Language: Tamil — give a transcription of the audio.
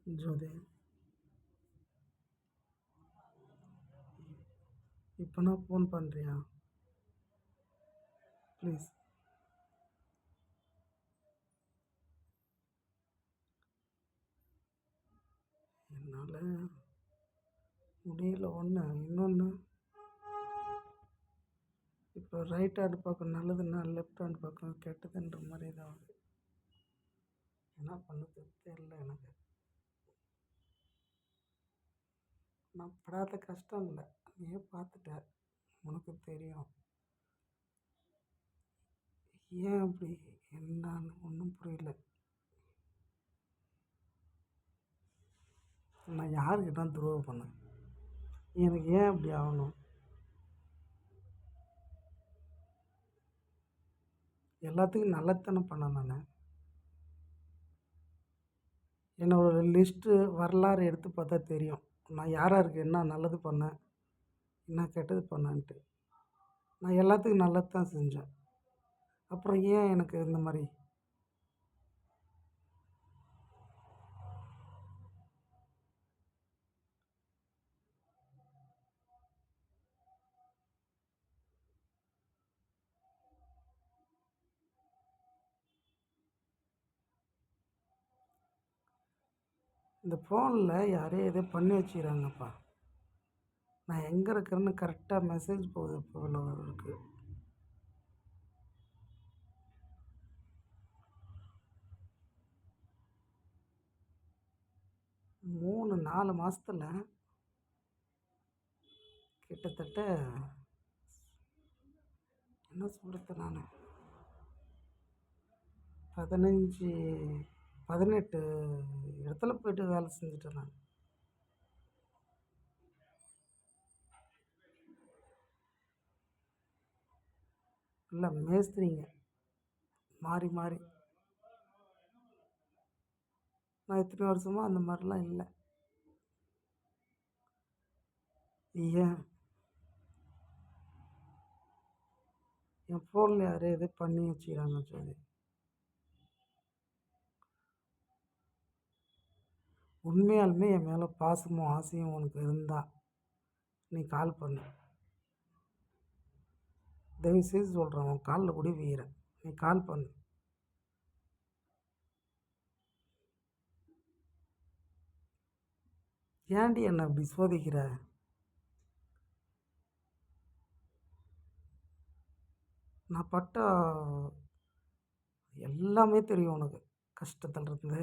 ஜோதி, இப்போனா ஃபோன் பண்ணுறியா? ப்ளீஸ். என்னால் முடியல. ஒன்று இன்னொன்று, இப்போ ரைட் ஹேண்ட் பக்கம் நல்லதுன்னா லெஃப்ட் ஹேண்ட் பக்கம் கெட்டதுன்ற மாதிரி தான் ஆகுது. என்ன பண்ணுறது தெரியல எனக்கு. நான் படாத கஷ்டம் இல்லை, நீயே பார்த்துட்ட, உனக்கு தெரியும். ஏன் அப்படி என்னான்னு ஒன்றும் புரியல. நான் யாருக்கிட்ட துரோகம் பண்ணேன்? எனக்கு ஏன் அப்படி ஆகணும்? எல்லாத்துக்கும் நல்லதுதானே பண்ணேன் நான். என்னோட லிஸ்ட்டு வரலாறு எடுத்து பார்த்தா தெரியும் நான் யாருக்கு என்ன நல்லது பண்ணேன், என்ன கெட்டது பண்ணேன்ட்டு. நான் எல்லாத்துக்கும் நல்லது தான் செஞ்சேன். அப்புறம் ஏன் எனக்கு இந்த மாதிரி? இந்த ஃபோனில் யாரையும் எதோ பண்ணி வச்சுக்கிறாங்கப்பா. நான் எங்கே இருக்கிறேன்னு கரெக்டாக மெசேஜ் போகுது இப்போ இருக்கு. மூணு 4 மாதத்தில் கிட்டத்தட்ட என்ன சொல்கிறது, நான் 15 18 இடத்துல போய்ட்டு வேலை செஞ்சுட்டேன் நான். இல்லை மேஸ்திரிங்க மாறி மாறி. நான் இத்தனை வருஷமாக அந்த மாதிரிலாம் இல்லை. ஏன் என் ஃபோனில் யாரும் எதோ பண்ணி வச்சுக்கிறாங்க சொல்லி. உண்மையாலுமே என் மேலே பாசமும் ஆசையும் உனக்கு இருந்தா நீ கால் பண்ணு. தயவுசெய்து சொல்கிறேன், உன் காலில் கூட வீகிறேன், நீ கால் பண்ணு. ஏன்டி என்னை அப்படி சோதிக்கிற? நான் பட்ட எல்லாமே தெரியும் உனக்கு, கஷ்டத்துலேருந்து